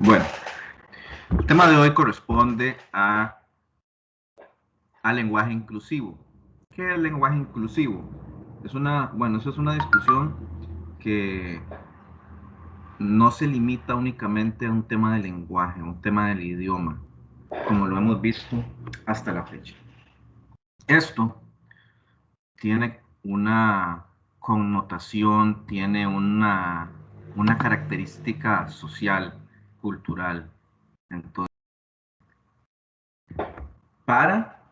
Bueno, el tema de hoy corresponde al lenguaje inclusivo. ¿Qué es el lenguaje inclusivo? Eso es una discusión que no se limita únicamente a un tema del lenguaje, a un tema del idioma, como lo hemos visto hasta la fecha. Esto tiene una connotación, tiene una característica social, cultural. Entonces, para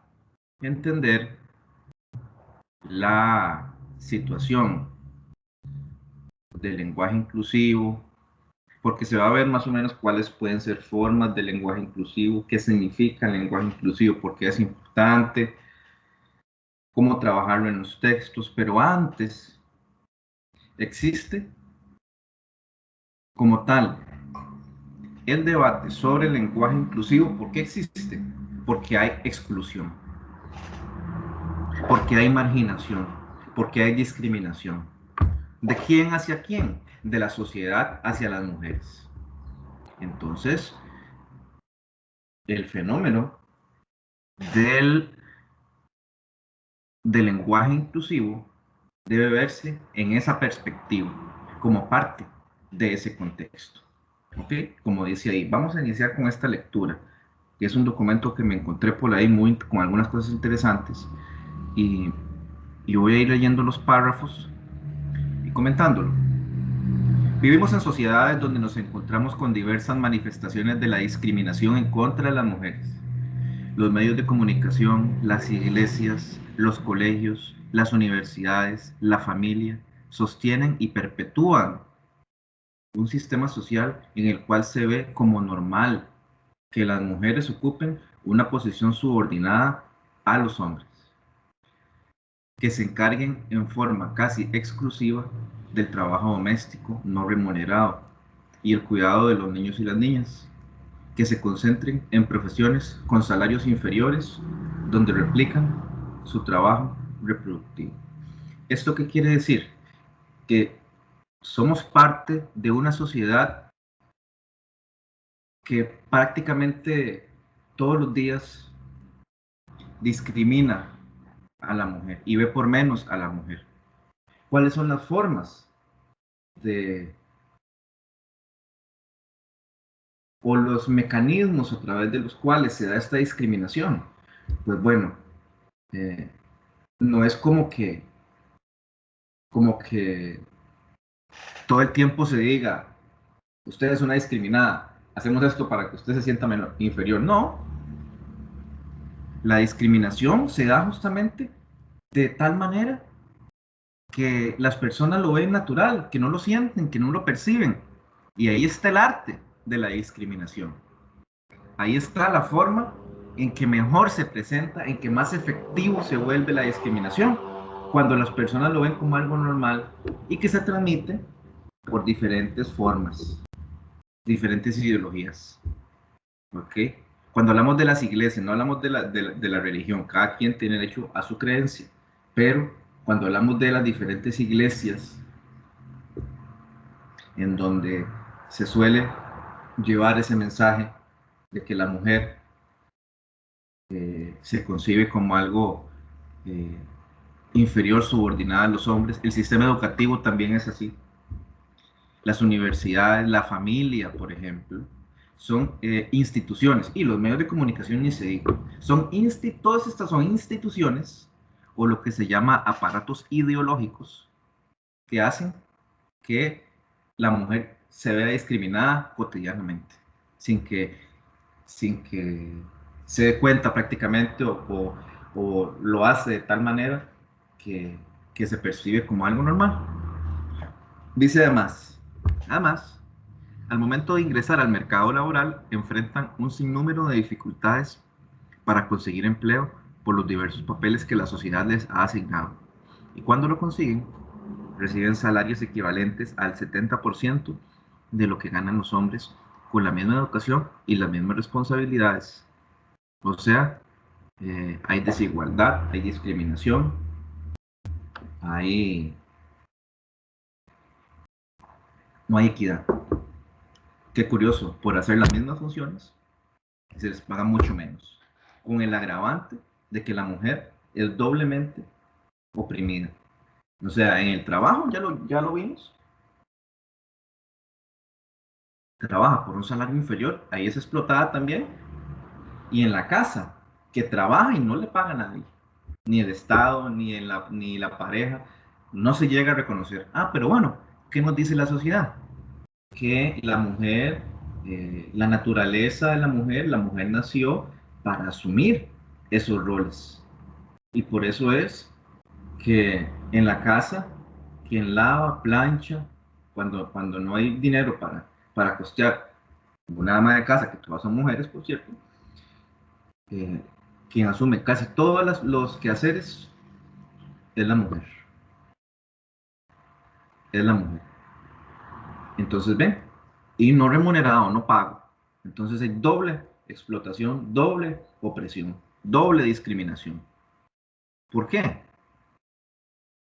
entender la situación del lenguaje inclusivo, porque se va a ver más o menos cuáles pueden ser formas del lenguaje inclusivo, qué significa el lenguaje inclusivo, por qué es importante, cómo trabajarlo en los textos, pero antes existe como tal el debate sobre el lenguaje inclusivo. ¿Por qué existe? Porque hay exclusión, porque hay marginación, porque hay discriminación. ¿De quién hacia quién? De la sociedad hacia las mujeres. Entonces, el fenómeno del, del lenguaje inclusivo debe verse en esa perspectiva, como parte de ese contexto. ¿Ok? Como dice ahí, vamos a iniciar con esta lectura, que es un documento que me encontré por ahí con algunas cosas interesantes, y, y voy a ir leyendo los párrafos y comentándolo. Vivimos en sociedades donde nos encontramos con diversas manifestaciones de la discriminación en contra de las mujeres. Los medios de comunicación, las iglesias, los colegios, las universidades, la familia, sostienen y perpetúan un sistema social en el cual se ve como normal que las mujeres ocupen una posición subordinada a los hombres, que se encarguen en forma casi exclusiva del trabajo doméstico no remunerado y el cuidado de los niños y las niñas, que se concentren en profesiones con salarios inferiores donde replican su trabajo reproductivo. ¿Esto qué quiere decir? Que somos parte de una sociedad que prácticamente todos los días discrimina a la mujer y ve por menos a la mujer. ¿Cuáles son las formas de o los mecanismos a través de los cuales se da esta discriminación? Pues bueno, eh, no es como que todo el tiempo se diga, usted es una discriminada, hacemos esto para que usted se sienta menor, inferior. No, la discriminación se da justamente de tal manera que las personas lo ven natural, que no lo sienten, que no lo perciben. Y ahí está el arte de la discriminación. Ahí está la forma en que mejor se presenta, en que más efectivo se vuelve la discriminación, cuando las personas lo ven como algo normal y que se transmite por diferentes formas, diferentes ideologías. ¿Ok? Cuando hablamos de las iglesias, no hablamos de la religión, cada quien tiene derecho a su creencia, pero cuando hablamos de las diferentes iglesias en donde se suele llevar ese mensaje de que la mujer se concibe como algo eh, inferior, subordinada a los hombres. El sistema educativo también es así. Las universidades, la familia, por ejemplo, son instituciones, y los medios de comunicación ni se diga. Todas estas son instituciones o lo que se llama aparatos ideológicos que hacen que la mujer se vea discriminada cotidianamente, sin que, sin que se dé cuenta prácticamente o lo hace de tal manera que, que se percibe como algo normal. Dice además, al momento de ingresar al mercado laboral, enfrentan un sinnúmero de dificultades para conseguir empleo por los diversos papeles que la sociedad les ha asignado. Y cuando lo consiguen, reciben salarios equivalentes al 70% de lo que ganan los hombres con la misma educación y las mismas responsabilidades. O sea, hay desigualdad, hay discriminación, hay, no hay equidad. ¿Ok? Qué curioso, por hacer las mismas funciones, se les paga mucho menos, con el agravante de que la mujer es doblemente oprimida. O sea, en el trabajo, ya lo vimos, trabaja por un salario inferior, ahí es explotada también, y en la casa, que trabaja y no le paga a nadie, ni el Estado, ni la pareja, no se llega a reconocer. Ah, pero bueno, ¿qué nos dice la sociedad? Que la mujer, la naturaleza de la mujer nació para asumir esos roles. Y por eso es que en la casa, quien lava, plancha, cuando no hay dinero para costear una ama de casa, que todas son mujeres, por cierto, eh, quien asume casi todos los quehaceres es la mujer. Es la mujer. Entonces, ven, y no remunerado, no pago. Entonces hay doble explotación, doble opresión, doble discriminación. ¿Por qué?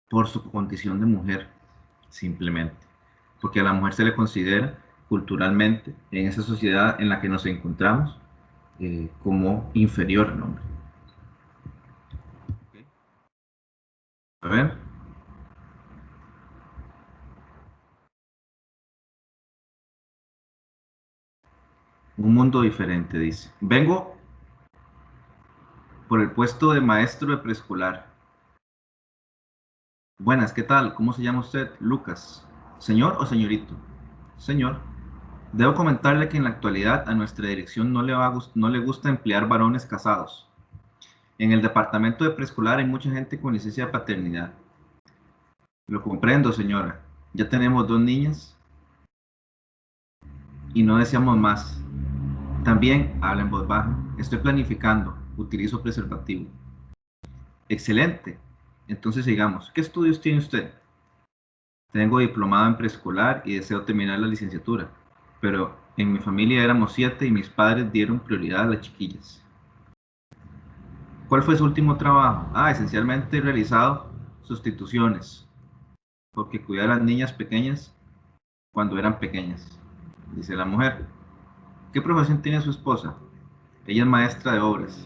Por su condición de mujer, simplemente. Porque a la mujer se le considera culturalmente, en esa sociedad en la que nos encontramos, como inferior al hombre. A ver, un mundo diferente, dice. Vengo por el puesto de maestro de preescolar. Buenas, ¿qué tal? ¿Cómo se llama usted? Lucas. ¿Señor o señorito? Señor. Debo comentarle que en la actualidad a nuestra dirección no le gusta emplear varones casados. En el departamento de preescolar hay mucha gente con licencia de paternidad. Lo comprendo, señora. Ya tenemos 2 niñas y no deseamos más. También habla en voz baja. Estoy planificando. Utilizo preservativo. Excelente. Entonces sigamos. ¿Qué estudios tiene usted? Tengo diplomado en preescolar y deseo terminar la licenciatura. Pero en mi familia éramos 7 y mis padres dieron prioridad a las chiquillas. ¿Cuál fue su último trabajo? Ah, esencialmente he realizado sustituciones, porque cuidé a las niñas pequeñas cuando eran pequeñas, dice la mujer. ¿Qué profesión tiene su esposa? Ella es maestra de obras,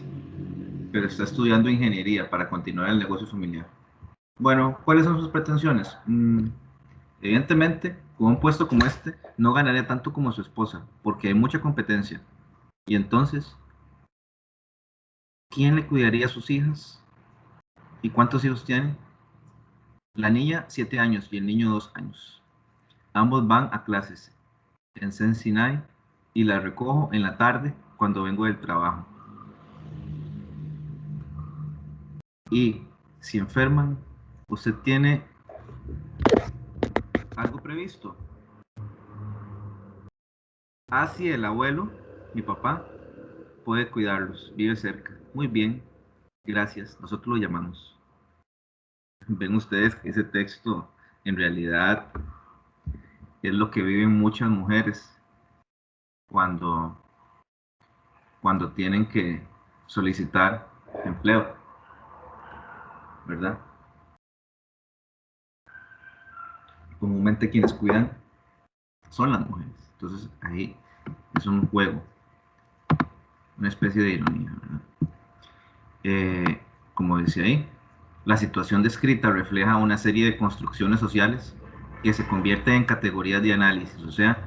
pero está estudiando ingeniería para continuar el negocio familiar. Bueno, ¿cuáles son sus pretensiones? Evidentemente, con un puesto como este, no ganaría tanto como su esposa, porque hay mucha competencia. Y entonces, ¿quién le cuidaría a sus hijas? ¿Y cuántos hijos tiene? La niña 7 años y el niño 2 años. Ambos van a clases en Cincinnati y la recojo en la tarde cuando vengo del trabajo. Y si enferman, ¿usted tiene algo previsto? Así el abuelo, mi papá, puede cuidarlos, vive cerca. Muy bien, gracias, nosotros lo llamamos. Ven ustedes que ese texto en realidad es lo que viven muchas mujeres cuando, cuando tienen que solicitar empleo, ¿verdad? Comúnmente quienes cuidan son las mujeres. Entonces ahí es un juego, una especie de ironía, ¿verdad? Como decía ahí, la situación descrita refleja una serie de construcciones sociales que se convierten en categorías de análisis, o sea,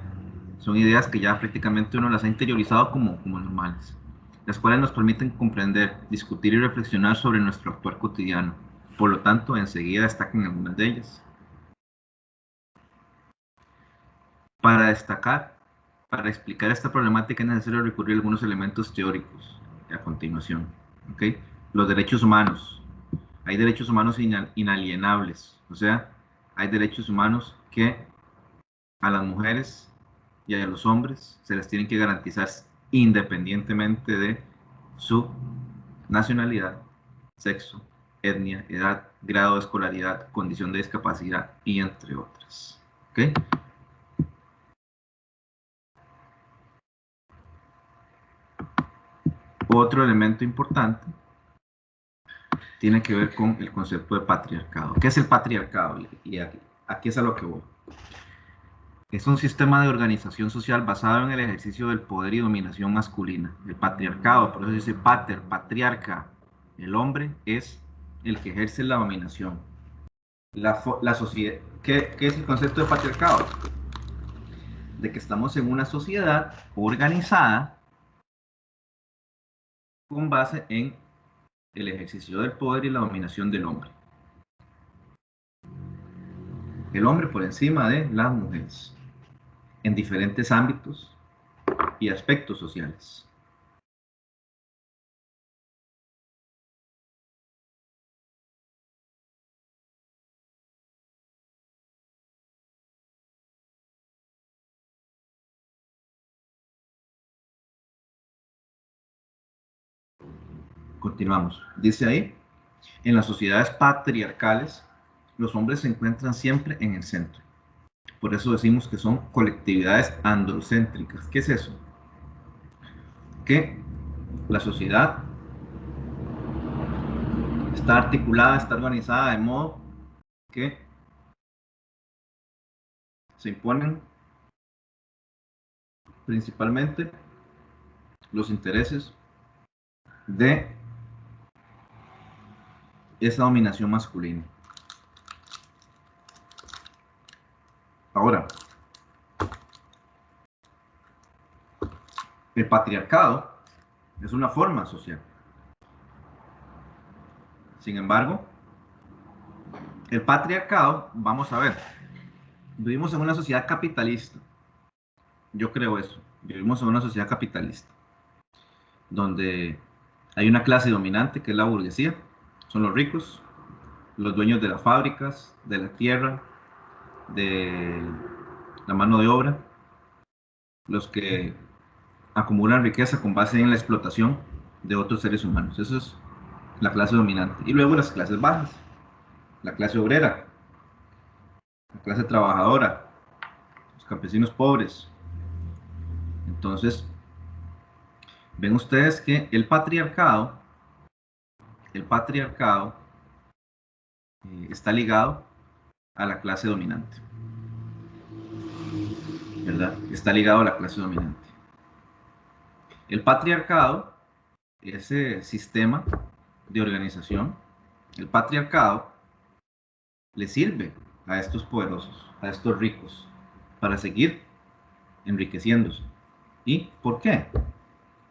son ideas que ya prácticamente uno las ha interiorizado como normales, las cuales nos permiten comprender, discutir y reflexionar sobre nuestro actuar cotidiano. Por lo tanto, enseguida destacan algunas de ellas. Para destacar, para explicar esta problemática es necesario recurrir a algunos elementos teóricos a continuación. ¿Okay? Los derechos humanos. Hay derechos humanos inalienables, o sea, hay derechos humanos que a las mujeres y a los hombres se les tienen que garantizar independientemente de su nacionalidad, sexo, etnia, edad, grado de escolaridad, condición de discapacidad y entre otras. ¿Okay? Otro elemento importante tiene que ver con el concepto de patriarcado. ¿Qué es el patriarcado? Y aquí es a lo que voy. Es un sistema de organización social basado en el ejercicio del poder y dominación masculina. El patriarcado, por eso dice pater, patriarca. El hombre es el que ejerce la dominación. La sociedad, ¿qué es el concepto de patriarcado? De que estamos en una sociedad organizada con base en el ejercicio del poder y la dominación del hombre. El hombre por encima de las mujeres, en diferentes ámbitos y aspectos sociales. Continuamos. Dice ahí, en las sociedades patriarcales, los hombres se encuentran siempre en el centro. Por eso decimos que son colectividades androcéntricas. ¿Qué es eso? Que la sociedad está articulada, está organizada de modo que se imponen principalmente los intereses de esa dominación masculina. Ahora, el patriarcado es una forma social. Sin embargo, el patriarcado, vamos a ver, vivimos en una sociedad capitalista. Yo creo eso. Vivimos en una sociedad capitalista, donde hay una clase dominante que es la burguesía, son los ricos, los dueños de las fábricas, de la tierra, de la mano de obra, los que acumulan riqueza con base en la explotación de otros seres humanos. Eso es la clase dominante. Y luego las clases bajas, la clase obrera, la clase trabajadora, los campesinos pobres. Entonces, ven ustedes que el patriarcado está ligado a la clase dominante, ¿verdad? Está ligado a la clase dominante. El patriarcado, ese sistema de organización, el patriarcado le sirve a estos poderosos, a estos ricos, para seguir enriqueciéndose. ¿Y por qué?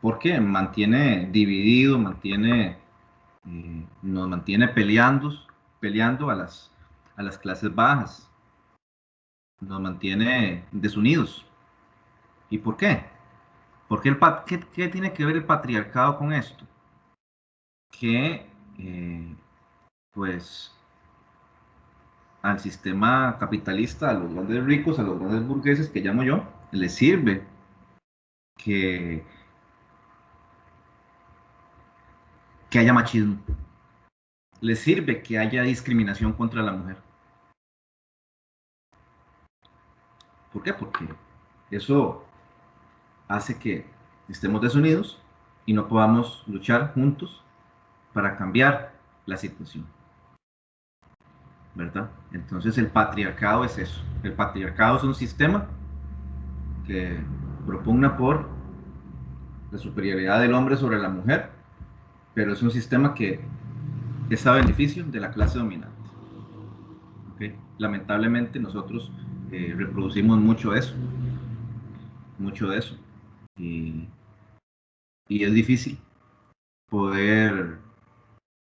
Porque mantiene dividido, nos mantiene peleando a las clases bajas, nos mantiene desunidos. ¿Y por qué? ¿Qué tiene que ver el patriarcado con esto? Que, pues, al sistema capitalista, a los grandes ricos, a los grandes burgueses, que llamo yo, les sirve que, que haya machismo, les sirve que haya discriminación contra la mujer. ¿Por qué? Porque eso hace que estemos desunidos y no podamos luchar juntos para cambiar la situación, ¿verdad? Entonces el patriarcado es eso. El patriarcado es un sistema que propugna por la superioridad del hombre sobre la mujer, pero es un sistema que es a beneficio de la clase dominante. ¿Okay? Lamentablemente nosotros reproducimos mucho de eso, y, y es difícil poder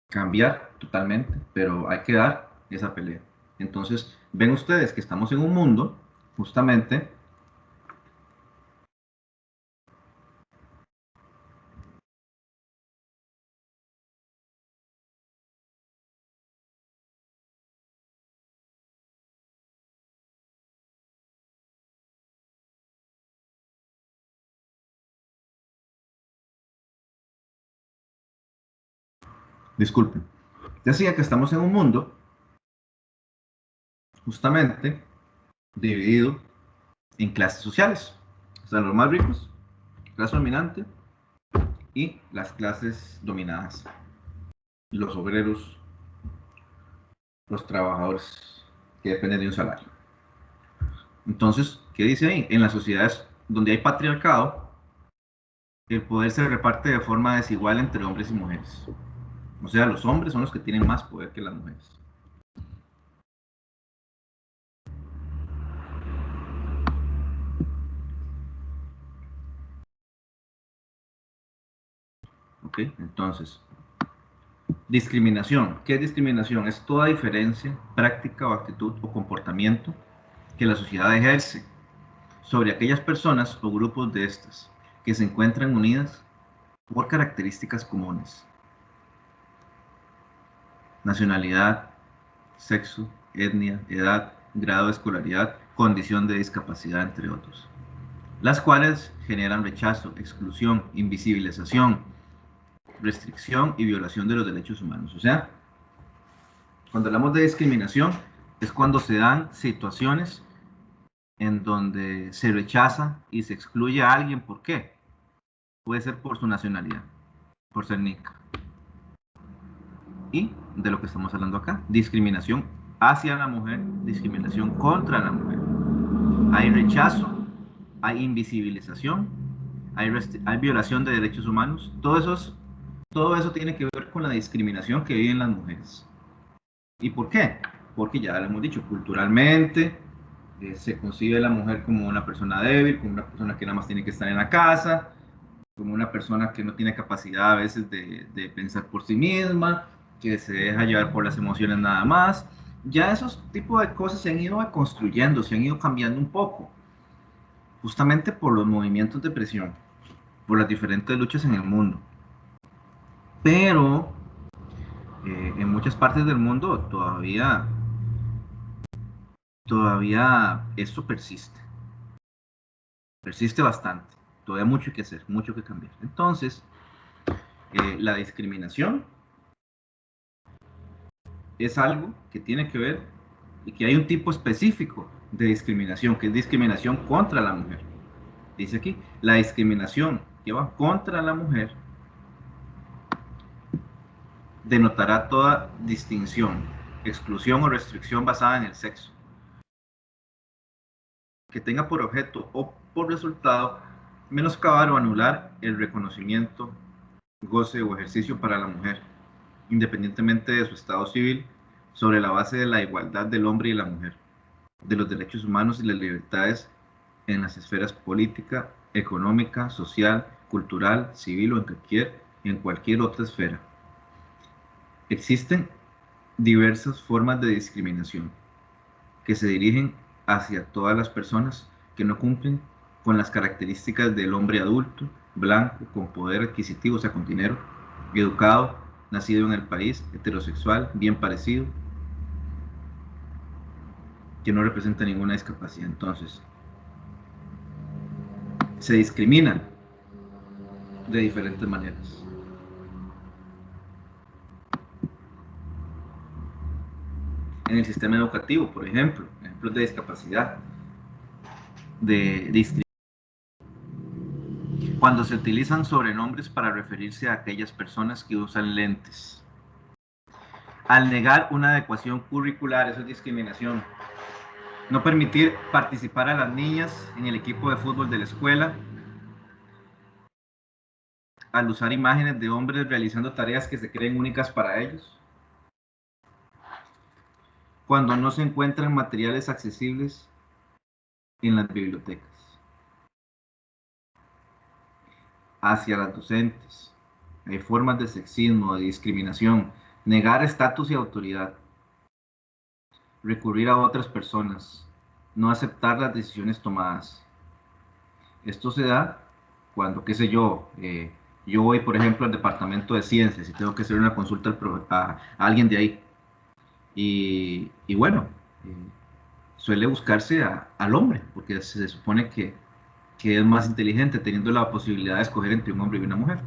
cambiar totalmente, pero hay que dar esa pelea. Entonces, ven ustedes que estamos en un mundo, justamente, disculpen, decía que estamos en un mundo, justamente, dividido en clases sociales. Están los más ricos, clase dominante, y las clases dominadas, los obreros, los trabajadores que dependen de un salario. Entonces, ¿qué dice ahí? En las sociedades donde hay patriarcado, el poder se reparte de forma desigual entre hombres y mujeres. O sea, los hombres son los que tienen más poder que las mujeres. ¿Ok? Entonces, discriminación. ¿Qué es discriminación? Es toda diferencia, práctica o actitud o comportamiento que la sociedad ejerce sobre aquellas personas o grupos de estas que se encuentran unidas por características comunes: nacionalidad, sexo, etnia, edad, grado de escolaridad, condición de discapacidad, entre otros, las cuales generan rechazo, exclusión, invisibilización, restricción y violación de los derechos humanos. O sea, cuando hablamos de discriminación, es cuando se dan situaciones en donde se rechaza y se excluye a alguien. ¿Por qué? Puede ser por su nacionalidad, por ser nica. Y de lo que estamos hablando acá, discriminación hacia la mujer, discriminación contra la mujer. Hay rechazo, hay invisibilización, hay violación de derechos humanos. Todo eso tiene que ver con la discriminación que viven las mujeres. ¿Y por qué? Porque ya lo hemos dicho, culturalmente se concibe a la mujer como una persona débil, como una persona que nada más tiene que estar en la casa, como una persona que no tiene capacidad a veces de pensar por sí misma, que se deja llevar por las emociones nada más. Ya esos tipos de cosas se han ido construyendo, se han ido cambiando un poco, justamente por los movimientos de presión, por las diferentes luchas en el mundo. Pero en muchas partes del mundo todavía esto persiste bastante. Todavía hay mucho que hacer, mucho que cambiar. Entonces, la discriminación es algo que tiene que ver y que hay un tipo específico de discriminación, que es discriminación contra la mujer. Dice aquí, la discriminación que va contra la mujer denotará toda distinción, exclusión o restricción basada en el sexo, que tenga por objeto o por resultado menoscabar o anular el reconocimiento, goce o ejercicio para la mujer, independientemente de su estado civil, sobre la base de la igualdad del hombre y la mujer, de los derechos humanos y las libertades en las esferas política, económica, social, cultural, civil o en cualquier otra esfera. Existen diversas formas de discriminación que se dirigen hacia todas las personas que no cumplen con las características del hombre adulto, blanco, con poder adquisitivo, o sea, con dinero, educado, nacido en el país, heterosexual, bien parecido, que no representa ninguna discapacidad. Entonces, se discriminan de diferentes maneras. En el sistema educativo, por ejemplo, ejemplos de discapacidad, de discriminación, cuando se utilizan sobrenombres para referirse a aquellas personas que usan lentes. Al negar una adecuación curricular, eso es discriminación. No permitir participar a las niñas en el equipo de fútbol de la escuela, al usar imágenes de hombres realizando tareas que se creen únicas para ellos, cuando no se encuentran materiales accesibles en las bibliotecas, hacia las docentes. Hay formas de sexismo, de discriminación, negar estatus y autoridad, recurrir a otras personas, no aceptar las decisiones tomadas. Esto se da cuando, qué sé yo, yo voy, por ejemplo, al departamento de ciencias y tengo que hacer una consulta a alguien de ahí. Y bueno, eh, suele buscarse al hombre, porque se supone que es más inteligente teniendo la posibilidad de escoger entre un hombre y una mujer.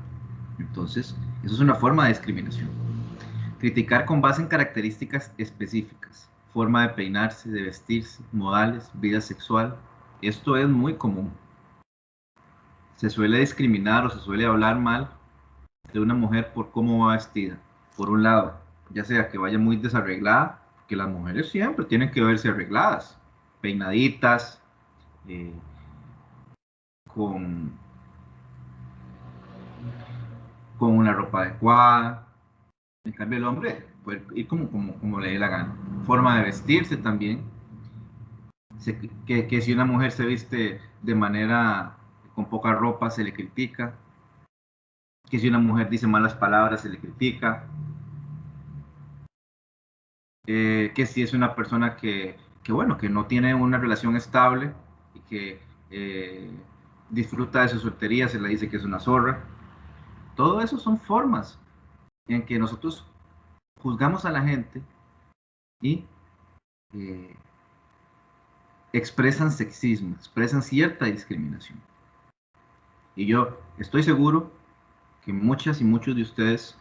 Entonces, eso es una forma de discriminación. Criticar con base en características específicas, forma de peinarse, de vestirse, modales, vida sexual. Esto es muy común. Se suele discriminar o se suele hablar mal de una mujer por cómo va vestida. Por un lado, ya sea que vaya muy desarreglada, que las mujeres siempre tienen que verse arregladas, peinaditas, eh, con, con una ropa adecuada. En cambio, el hombre puede ir como le dé la gana. Forma de vestirse también. Que si una mujer se viste de manera con poca ropa, se le critica. Que si una mujer dice malas palabras, se le critica. Que si es una persona bueno, que no tiene una relación estable y que eh, disfruta de su soltería, se le dice que es una zorra. Todo eso son formas en que nosotros juzgamos a la gente y eh, expresan sexismo, expresan cierta discriminación. Y yo estoy seguro que muchas y muchos de ustedes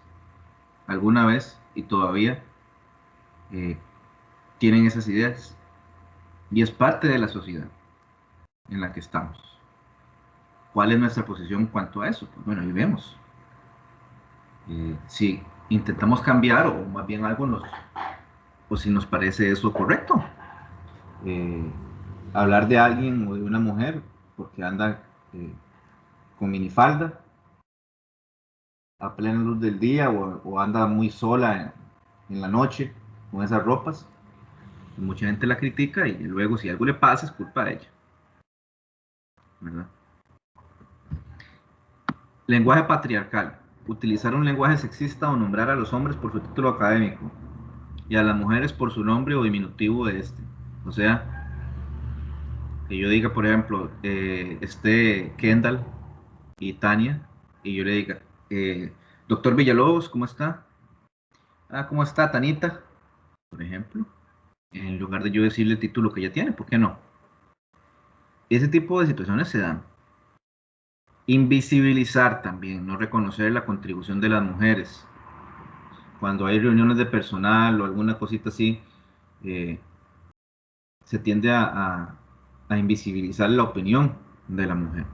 alguna vez y todavía eh, tienen esas ideas. Y es parte de la sociedad en la que estamos. ¿Cuál es nuestra posición en cuanto a eso? Pues bueno, ahí vemos. Si intentamos cambiar o más bien algo o si nos parece eso correcto. Eh, Hablar de alguien o de una mujer porque anda con minifalda a plena luz del día o anda muy sola en la noche con esas ropas. Mucha gente la critica y luego si algo le pasa es culpa de ella, ¿verdad? Lenguaje patriarcal. Utilizar un lenguaje sexista o nombrar a los hombres por su título académico y a las mujeres por su nombre o diminutivo de este. O sea, que yo diga, por ejemplo, Kendall y Tania, y yo le diga, doctor Villalobos, ¿cómo está? Ah, ¿cómo está, Tanita? Por ejemplo, en lugar de yo decirle el título que ella tiene, ¿por qué no? Ese tipo de situaciones se dan. Invisibilizar también, no reconocer la contribución de las mujeres. Cuando hay reuniones de personal o alguna cosita así, eh, se tiende a invisibilizar la opinión de la mujer.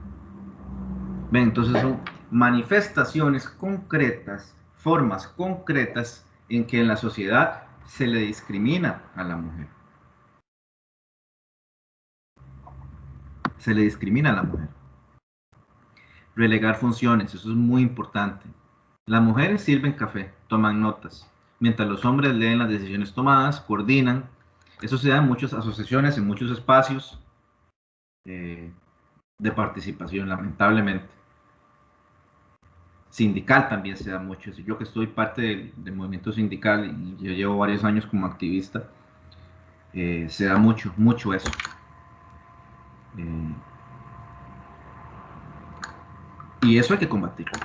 Ven, entonces son manifestaciones concretas, formas concretas en que en la sociedad se le discrimina a la mujer. Se le discrimina a la mujer. Relegar funciones, eso es muy importante. Las mujeres sirven café, toman notas, mientras los hombres leen las decisiones tomadas, coordinan. Eso se da en muchas asociaciones, en muchos espacios eh, de participación, lamentablemente. Sindical también se da mucho. Yo que estoy parte del movimiento sindical y yo llevo varios años como activista, se da mucho, mucho eso. Eh, y eso hay que combatirlo.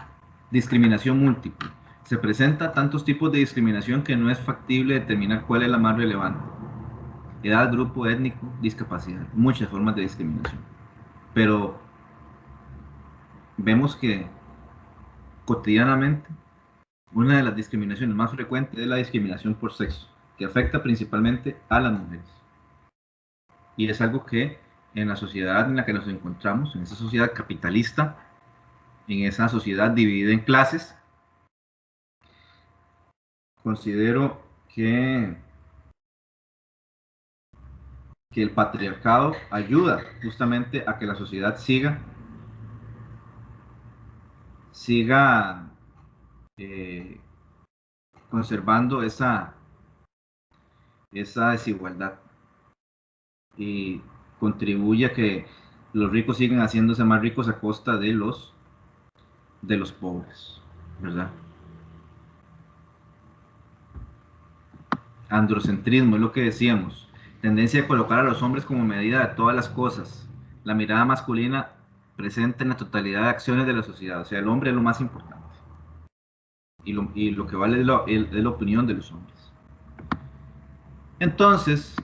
Discriminación múltiple. Se presenta tantos tipos de discriminación que no es factible determinar cuál es la más relevante. Edad, grupo étnico, discapacidad. Muchas formas de discriminación. Pero vemos que cotidianamente una de las discriminaciones más frecuentes es la discriminación por sexo, que afecta principalmente a las mujeres. Y es algo que en la sociedad en la que nos encontramos, en esa sociedad capitalista, en esa sociedad dividida en clases, considero que el patriarcado ayuda justamente a que la sociedad siga eh, conservando esa desigualdad y contribuye a que los ricos sigan haciéndose más ricos a costa de los pobres, ¿verdad? Androcentrismo es lo que decíamos, tendencia a colocar a los hombres como medida de todas las cosas, la mirada masculina presente en la totalidad de acciones de la sociedad, o sea, el hombre es lo más importante y lo que vale es la opinión de los hombres. Entonces,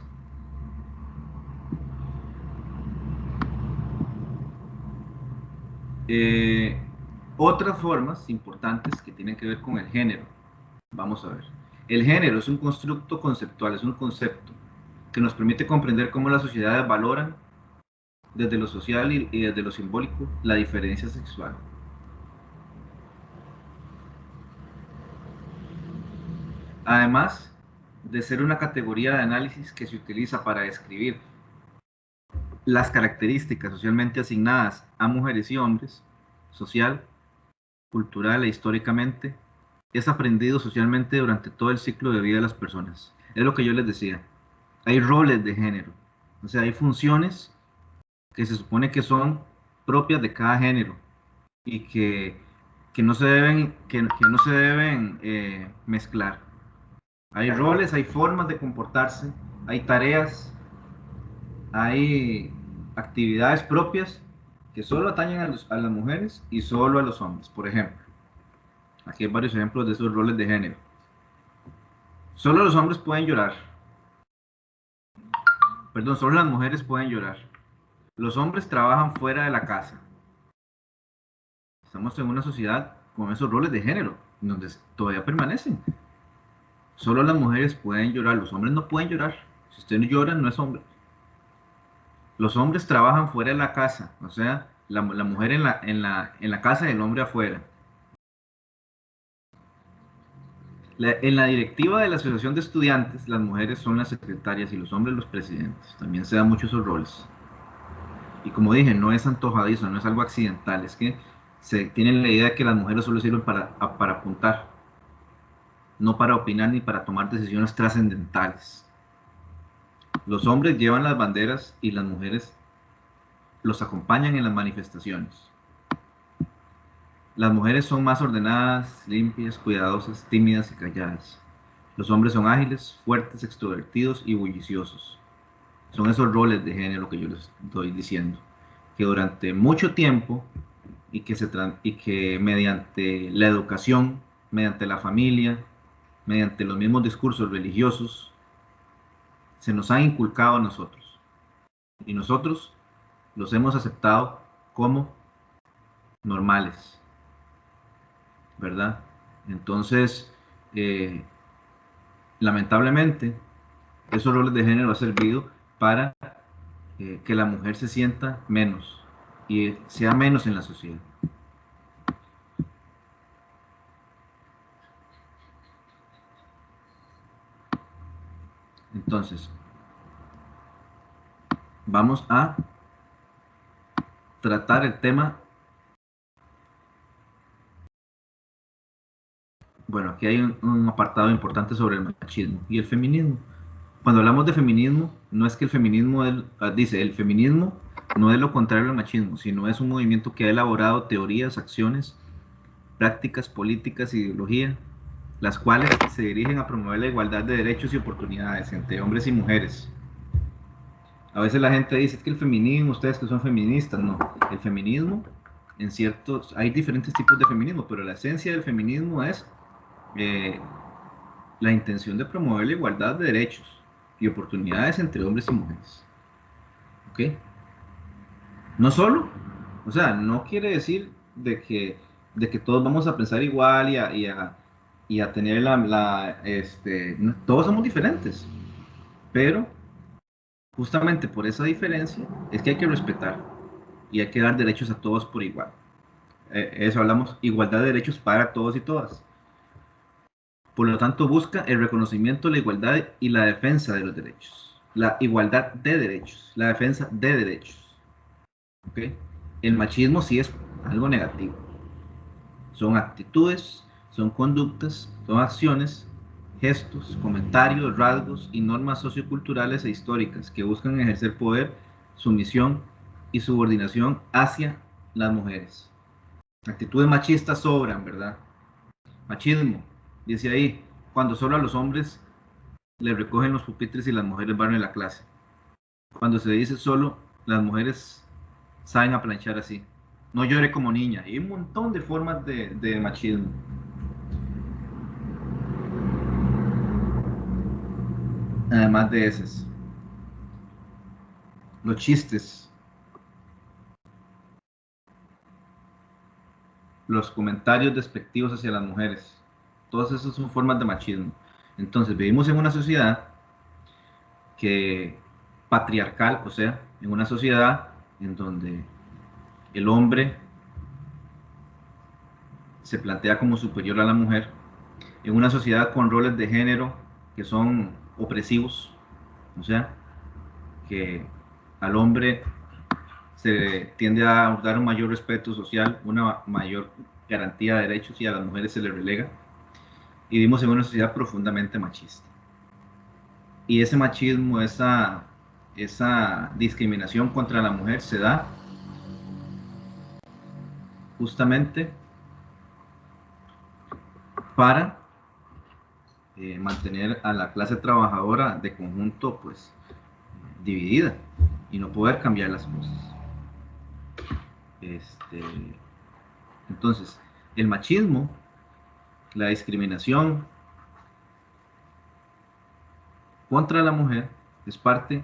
eh, otras formas importantes que tienen que ver con el género, vamos a ver. El género es un constructo conceptual, es un concepto que nos permite comprender cómo las sociedades valoran desde lo social y desde lo simbólico la diferencia sexual. Además de ser una categoría de análisis que se utiliza para describir las características socialmente asignadas a mujeres y hombres, social, cultural e históricamente, es aprendido socialmente durante todo el ciclo de vida de las personas. Es lo que yo les decía. Hay roles de género, o sea, hay funciones que se supone que son propias de cada género y que no se deben, que no se deben mezclar. Hay roles, hay formas de comportarse, hay tareas, hay actividades propias que solo atañen a las mujeres y solo a los hombres. Por ejemplo, aquí hay varios ejemplos de esos roles de género. Solo los hombres pueden llorar. Perdón, solo las mujeres pueden llorar. Los hombres trabajan fuera de la casa. Estamos en una sociedad con esos roles de género, donde todavía permanecen. Solo las mujeres pueden llorar, los hombres no pueden llorar. Si usted no llora, no es hombre. Los hombres trabajan fuera de la casa, o sea, la mujer en la casa y el hombre afuera. En la directiva de la Asociación de Estudiantes, las mujeres son las secretarias y los hombres los presidentes. También se dan mucho esos roles. Y como dije, no es antojadizo, no es algo accidental, es que se tiene la idea de que las mujeres solo sirven para apuntar, no para opinar ni para tomar decisiones trascendentales. Los hombres llevan las banderas y las mujeres los acompañan en las manifestaciones. Las mujeres son más ordenadas, limpias, cuidadosas, tímidas y calladas. Los hombres son ágiles, fuertes, extrovertidos y bulliciosos. Son esos roles de género que yo les estoy diciendo, que durante mucho tiempo y que mediante la educación, mediante la familia, mediante los mismos discursos religiosos, se nos han inculcado a nosotros. Y nosotros los hemos aceptado como normales, ¿verdad? Entonces, lamentablemente, esos roles de género han servido para que la mujer se sienta menos y sea menos en la sociedad. Entonces, vamos a tratar el tema. Bueno, aquí hay un apartado importante sobre el machismo y el feminismo. Cuando hablamos de feminismo, no es que el feminismo dice, el feminismo no es lo contrario al machismo, sino es un movimiento que ha elaborado teorías, acciones, prácticas, políticas, ideología, las cuales se dirigen a promover la igualdad de derechos y oportunidades entre hombres y mujeres. A veces la gente dice que el feminismo, ustedes que son feministas, no. El feminismo, en ciertos, hay diferentes tipos de feminismo, pero la esencia del feminismo es eh, la intención de promover la igualdad de derechos y oportunidades entre hombres y mujeres. ¿Ok? No solo, o sea, no quiere decir de que todos vamos a pensar igual y a tener todos somos diferentes, pero justamente por esa diferencia es que hay que respetar y hay que dar derechos a todos por igual. Eso hablamos, igualdad de derechos para todos y todas. Por lo tanto, busca el reconocimiento, la igualdad y la defensa de los derechos. La igualdad de derechos, la defensa de derechos. ¿Okay? El machismo sí es algo negativo. Son actitudes, son conductas, son acciones, gestos, comentarios, rasgos y normas socioculturales e históricas que buscan ejercer poder, sumisión y subordinación hacia las mujeres. Actitudes machistas sobran, ¿verdad? Machismo, dice ahí, cuando solo a los hombres les recogen los pupitres y las mujeres van a la clase. Cuando se dice solo, las mujeres saben aplanchar así. No llore como niña. Hay un montón de formas de machismo. Además de esas. Los chistes, los comentarios despectivos hacia las mujeres. Todas esas son formas de machismo. Entonces, vivimos en una sociedad que patriarcal, o sea, en una sociedad en donde el hombre se plantea como superior a la mujer, en una sociedad con roles de género que son opresivos, o sea, que al hombre se tiende a dar un mayor respeto social, una mayor garantía de derechos y a las mujeres se les relega. Y vivimos en una sociedad profundamente machista. Y ese machismo, esa discriminación contra la mujer se da justamente para mantener a la clase trabajadora de conjunto pues dividida y no poder cambiar las cosas. Entonces, el machismo, la discriminación contra la mujer es parte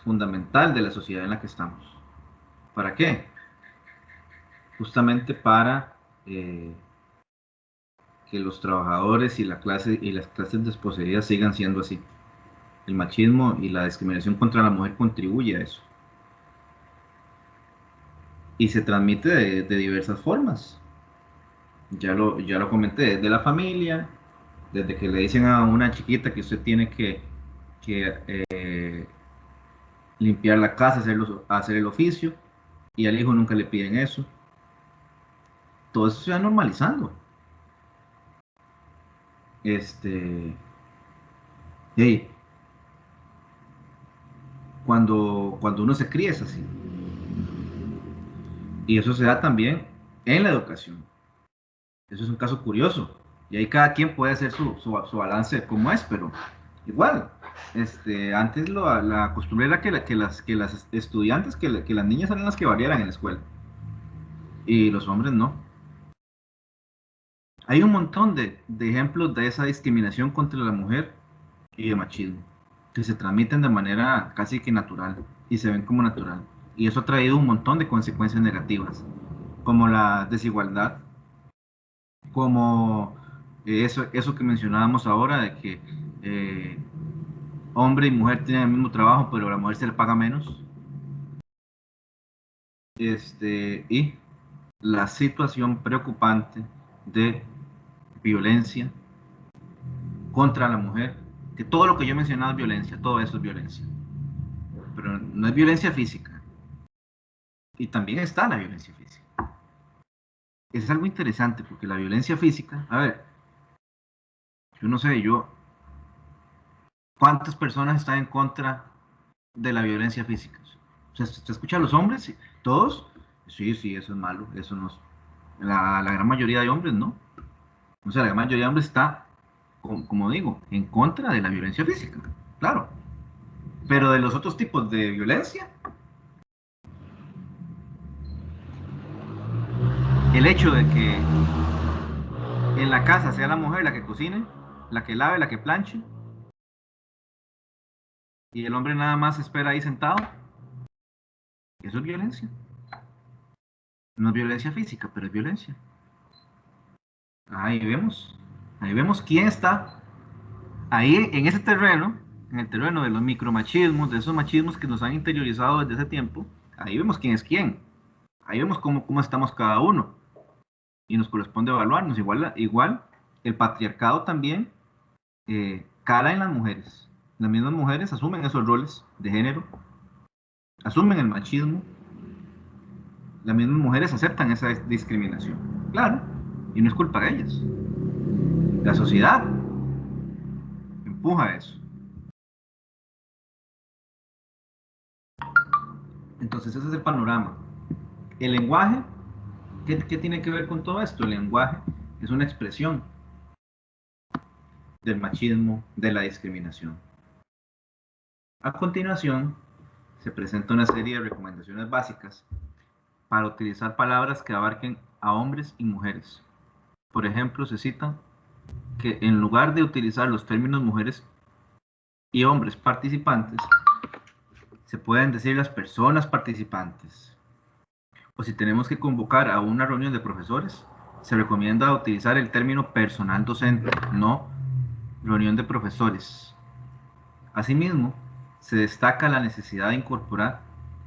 fundamental de la sociedad en la que estamos. ¿Para qué? Justamente para que los trabajadores y las clases desposeídas sigan siendo así. El machismo y la discriminación contra la mujer contribuye a eso. Y se transmite de diversas formas. Ya lo comenté, desde la familia, desde que le dicen a una chiquita que usted tiene que limpiar la casa, hacer el oficio, y al hijo nunca le piden eso. Todo eso se va normalizando. Hey, cuando uno se cría es así. Y eso se da también en la educación. Eso es un caso curioso. Y ahí cada quien puede hacer su balance de cómo es, pero igual. Antes la costumbre era que las estudiantes, que las niñas eran las que variaran en la escuela. Y los hombres no. Hay un montón de ejemplos de esa discriminación contra la mujer y de machismo, que se transmiten de manera casi que natural y se ven como natural. Y eso ha traído un montón de consecuencias negativas, como la desigualdad, como eso que mencionábamos ahora, de que eh, hombre y mujer tienen el mismo trabajo, pero a la mujer se le paga menos. Y la situación preocupante de violencia contra la mujer, que todo lo que yo he mencionado es violencia, todo eso es violencia, pero no es violencia física, y también está la violencia física. Eso es algo interesante, porque la violencia física, a ver, yo no sé, ¿cuántas personas están en contra de la violencia física? O sea, ¿se escucha a los hombres? ¿Sí? ¿Todos? Sí, sí, eso es malo, eso no es... La gran mayoría de hombres, ¿no? O sea, la gran mayoría de hombres está, como digo, en contra de la violencia física, claro. Pero de los otros tipos de violencia, el hecho de que en la casa sea la mujer la que cocine, la que lave, la que planche, y el hombre nada más espera ahí sentado, eso es violencia. No es violencia física, pero es violencia. Ahí ahí vemos quién está ahí en ese terreno, en el terreno de los micromachismos, de esos machismos que nos han interiorizado desde ese tiempo. Ahí vemos quién es quién. Ahí vemos cómo estamos cada uno. Y nos corresponde evaluarnos. Igual el patriarcado también cala en las mujeres. Las mismas mujeres asumen esos roles de género, asumen el machismo. Las mismas mujeres aceptan esa discriminación. Claro, y no es culpa de ellas. La sociedad empuja eso. Entonces ese es el panorama. El lenguaje, ¿qué tiene que ver con todo esto? El lenguaje es una expresión del machismo, de la discriminación. A continuación, se presenta una serie de recomendaciones básicas para utilizar palabras que abarquen a hombres y mujeres. Por ejemplo, se citan que en lugar de utilizar los términos mujeres y hombres participantes, se pueden decir las personas participantes. O si tenemos que convocar a una reunión de profesores, se recomienda utilizar el término personal docente, no reunión de profesores. Asimismo, se destaca la necesidad de incorporar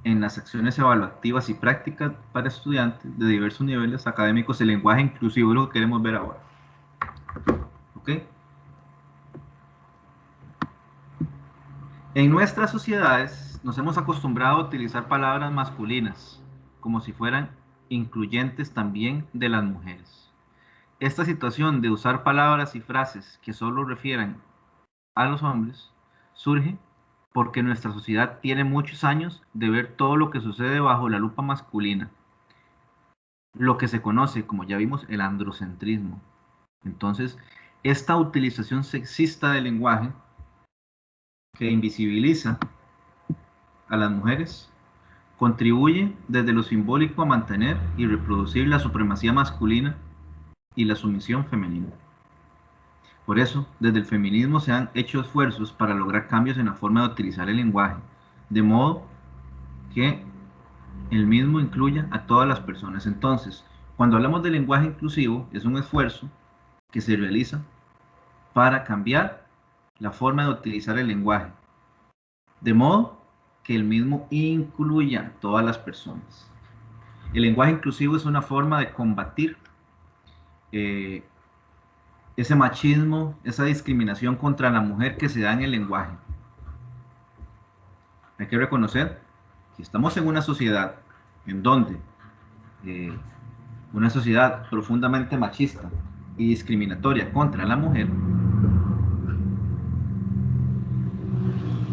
en las acciones evaluativas y prácticas para estudiantes de diversos niveles académicos el lenguaje inclusivo, lo que queremos ver ahora. ¿Ok? En nuestras sociedades nos hemos acostumbrado a utilizar palabras masculinas como si fueran incluyentes también de las mujeres. Esta situación de usar palabras y frases que solo refieran a los hombres surge porque nuestra sociedad tiene muchos años de ver todo lo que sucede bajo la lupa masculina, lo que se conoce, como ya vimos, el androcentrismo. Entonces, esta utilización sexista del lenguaje que invisibiliza a las mujeres contribuye desde lo simbólico a mantener y reproducir la supremacía masculina y la sumisión femenina. Por eso, desde el feminismo se han hecho esfuerzos para lograr cambios en la forma de utilizar el lenguaje, de modo que el mismo incluya a todas las personas. Entonces, cuando hablamos de lenguaje inclusivo, es un esfuerzo que se realiza para cambiar la forma de utilizar el lenguaje, de modo que el mismo incluya a todas las personas. El lenguaje inclusivo es una forma de combatir eh, ese machismo, esa discriminación contra la mujer que se da en el lenguaje. Hay que reconocer que estamos en una sociedad en donde una sociedad profundamente machista y discriminatoria contra la mujer,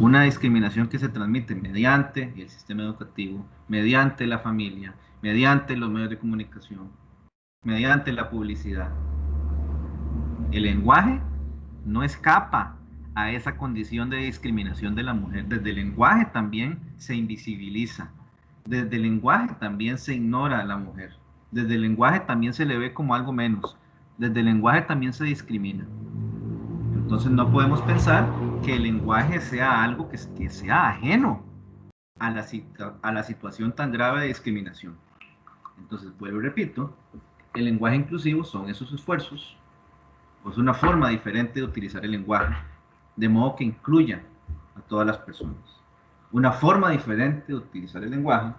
una discriminación que se transmite mediante el sistema educativo, mediante la familia, mediante los medios de comunicación, mediante la publicidad. El lenguaje no escapa a esa condición de discriminación de la mujer. Desde el lenguaje también se invisibiliza. Desde el lenguaje también se ignora a la mujer. Desde el lenguaje también se le ve como algo menos. Desde el lenguaje también se discrimina. Entonces no podemos pensar que el lenguaje sea algo que sea ajeno a la situación tan grave de discriminación. Entonces, vuelvo y repito, el lenguaje inclusivo son esos esfuerzos, o es una forma diferente de utilizar el lenguaje, de modo que incluya a todas las personas. Una forma diferente de utilizar el lenguaje,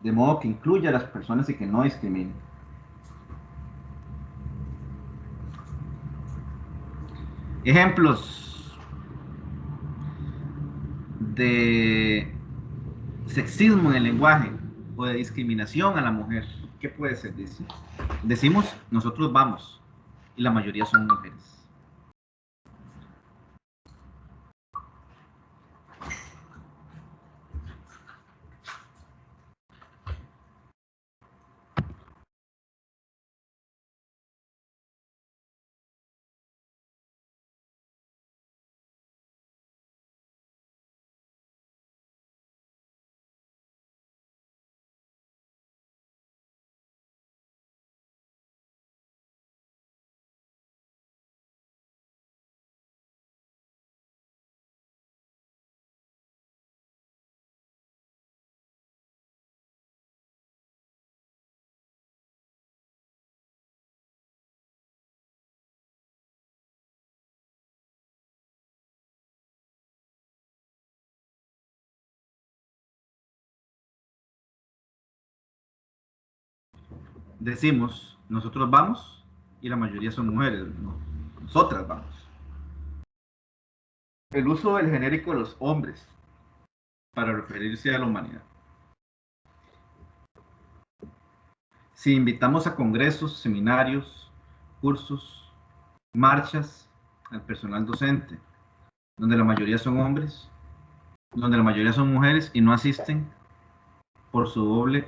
de modo que incluya a las personas y que no discrimine. Ejemplos de sexismo en el lenguaje o de discriminación a la mujer. ¿Qué puede ser? Decimos, nosotros vamos, y la mayoría son mujeres. Decimos, nosotros vamos, y la mayoría son mujeres, ¿no? Nosotras vamos. El uso del genérico de los hombres para referirse a la humanidad. Si invitamos a congresos, seminarios, cursos, marchas al personal docente, donde la mayoría son hombres, donde la mayoría son mujeres y no asisten por su doble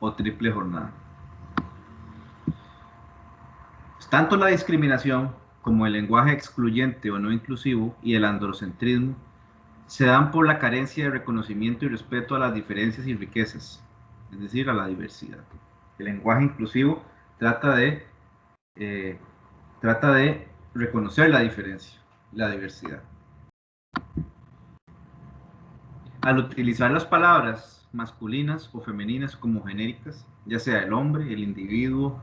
o triple jornada. Tanto la discriminación como el lenguaje excluyente o no inclusivo y el androcentrismo se dan por la carencia de reconocimiento y respeto a las diferencias y riquezas, es decir, a la diversidad. El lenguaje inclusivo trata de reconocer la diferencia, la diversidad. Al utilizar las palabras masculinas o femeninas como genéricas, ya sea el hombre, el individuo,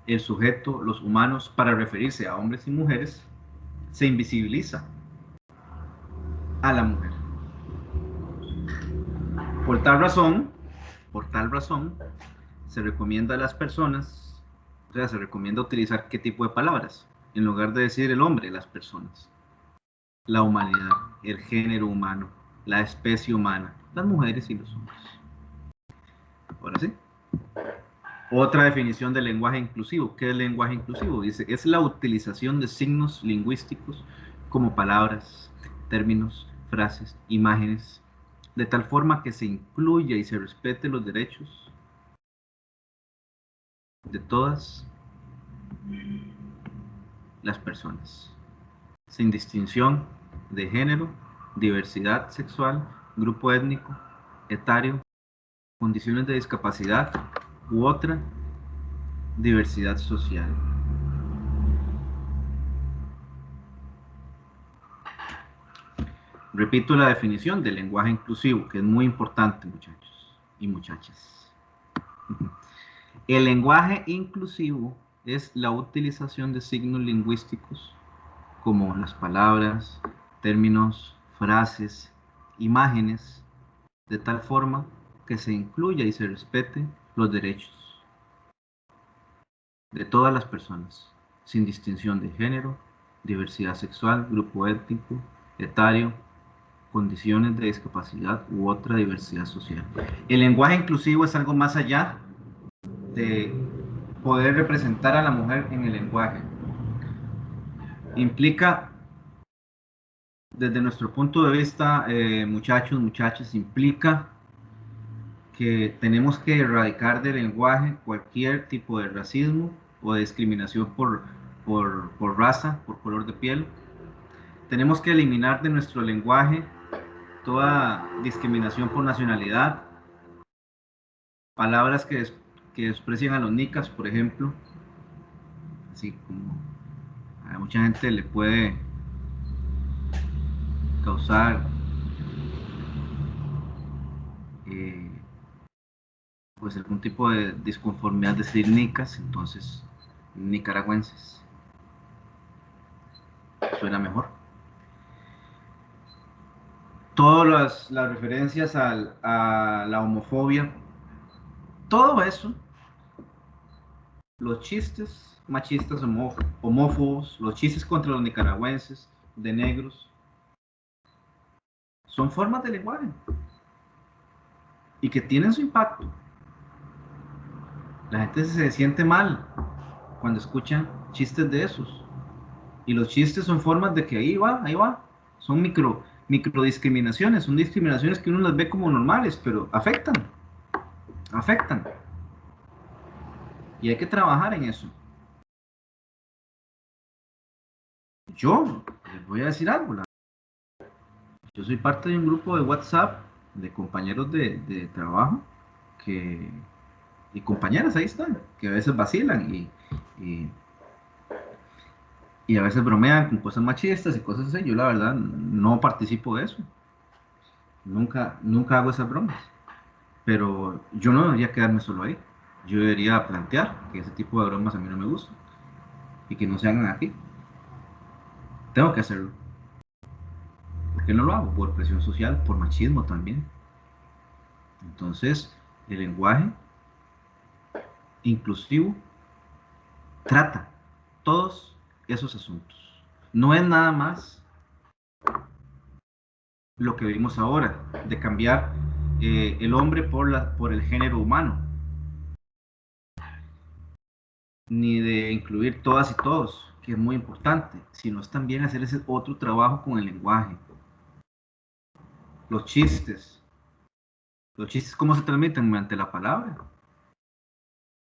el sujeto, los humanos, para referirse a hombres y mujeres, se invisibiliza a la mujer. Por tal razón, se recomienda a las personas, o sea, se recomienda utilizar qué tipo de palabras, en lugar de decir el hombre, las personas, la humanidad, el género humano, la especie humana, las mujeres y los hombres. Ahora sí. Otra definición del lenguaje inclusivo. ¿Qué es el lenguaje inclusivo? Dice, es la utilización de signos lingüísticos como palabras, términos, frases, imágenes, de tal forma que se incluya y se respete los derechos de todas las personas, sin distinción de género, diversidad sexual, grupo étnico, etario, condiciones de discapacidad u otra diversidad social. Repito la definición del lenguaje inclusivo, que es muy importante, muchachos y muchachas. El lenguaje inclusivo es la utilización de signos lingüísticos como las palabras, términos, frases, imágenes, de tal forma que se incluya y se respete los derechos de todas las personas, sin distinción de género, diversidad sexual, grupo étnico, etario, condiciones de discapacidad u otra diversidad social. El lenguaje inclusivo es algo más allá de poder representar a la mujer en el lenguaje. Implica, desde nuestro punto de vista, muchachos, muchachas, implica que tenemos que erradicar del lenguaje cualquier tipo de racismo o de discriminación por raza, por color de piel. Tenemos que eliminar de nuestro lenguaje toda discriminación por nacionalidad, palabras que desprecian a los nicas, por ejemplo, así como a mucha gente le puede causar eh, pues algún tipo de disconformidad decir nicas, entonces nicaragüenses suena mejor. Todas las referencias a la homofobia, todo eso, los chistes machistas, homófobos, los chistes contra los nicaragüenses, de negros, son formas de lenguaje y que tienen su impacto. La gente se siente mal cuando escuchan chistes de esos. Y los chistes son formas de que ahí va. Son micro discriminaciones, son discriminaciones que uno las ve como normales, pero afectan. Y hay que trabajar en eso. Yo les voy a decir algo. Yo soy parte de un grupo de WhatsApp de compañeros de trabajo que, y compañeras, ahí están, que a veces vacilan y, y a veces bromean con cosas machistas y cosas así. Yo la verdad no participo de eso. Nunca hago esas bromas. Pero yo no debería quedarme solo ahí. Yo debería plantear que ese tipo de bromas a mí no me gustan y que no se hagan aquí. Tengo que hacerlo. ¿Por qué no lo hago? Por presión social, por machismo también. Entonces, el lenguaje inclusivo trata todos esos asuntos. No es nada más lo que vimos ahora, de cambiar el hombre por el género humano, ni de incluir todas y todos, que es muy importante, sino es también hacer ese otro trabajo con el lenguaje. Los chistes. Los chistes, ¿cómo se transmiten? Mediante la palabra.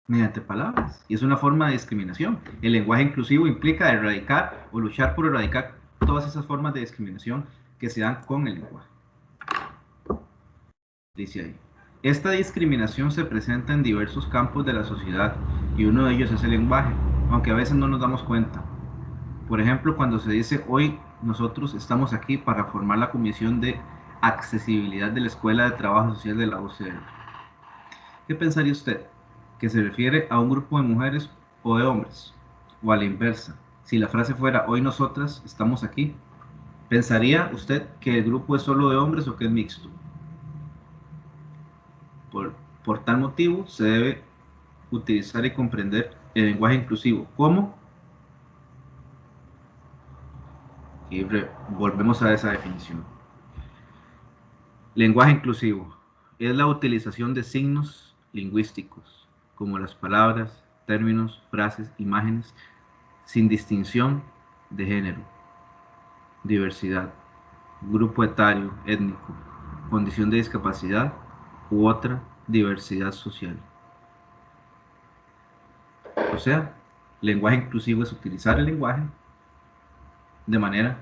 Mediante palabras. Y es una forma de discriminación. El lenguaje inclusivo implica erradicar o luchar por erradicar todas esas formas de discriminación que se dan con el lenguaje. Dice ahí. Esta discriminación se presenta en diversos campos de la sociedad y uno de ellos es el lenguaje, aunque a veces no nos damos cuenta. Por ejemplo, cuando se dice hoy nosotros estamos aquí para formar la comisión de accesibilidad de la Escuela de Trabajo Social de la UCR. ¿Qué pensaría usted? ¿Que se refiere a un grupo de mujeres o de hombres? O a la inversa. Si la frase fuera hoy nosotras estamos aquí, ¿pensaría usted que el grupo es solo de hombres o que es mixto? Por, por tal motivo, se debe utilizar y comprender el lenguaje inclusivo. ¿Cómo? Y volvemos a esa definición. Lenguaje inclusivo es la utilización de signos lingüísticos, como las palabras, términos, frases, imágenes, sin distinción de género, diversidad, grupo etario, étnico, condición de discapacidad u otra diversidad social. O sea, lenguaje inclusivo es utilizar el lenguaje de manera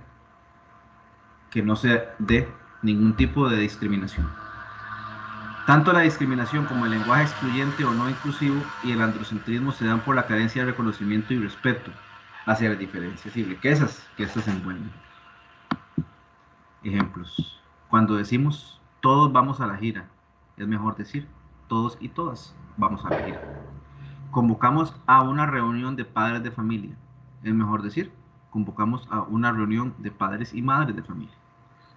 que no se dé ningún tipo de discriminación. Tanto la discriminación como el lenguaje excluyente o no inclusivo y el androcentrismo se dan por la carencia de reconocimiento y respeto hacia las diferencias y riquezas que éstas envuelven. Ejemplos. Cuando decimos todos vamos a la gira, es mejor decir todos y todas vamos a la gira. Convocamos a una reunión de padres de familia, es mejor decir convocamos a una reunión de padres y madres de familia.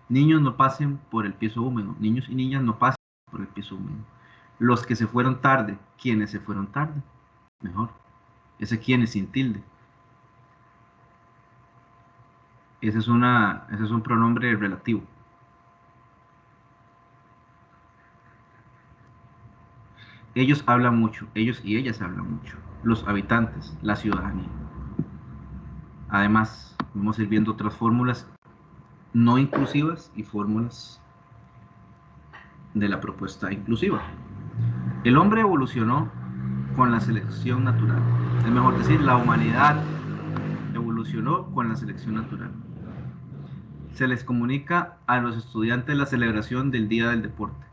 Niños no pasen por el piso húmedo, niños y niñas no pasen por el piso húmedo. Los que se fueron tarde, quienes se fueron tarde, mejor. Ese quienes sin tilde. Ese es un pronombre relativo. Ellos hablan mucho, ellos y ellas hablan mucho. Los habitantes, la ciudadanía. Además, vamos a ir viendo otras fórmulas no inclusivas y fórmulas de la propuesta inclusiva. El hombre evolucionó con la selección natural. Es mejor decir, la humanidad evolucionó con la selección natural. Se les comunica a los estudiantes la celebración del Día del Deporte.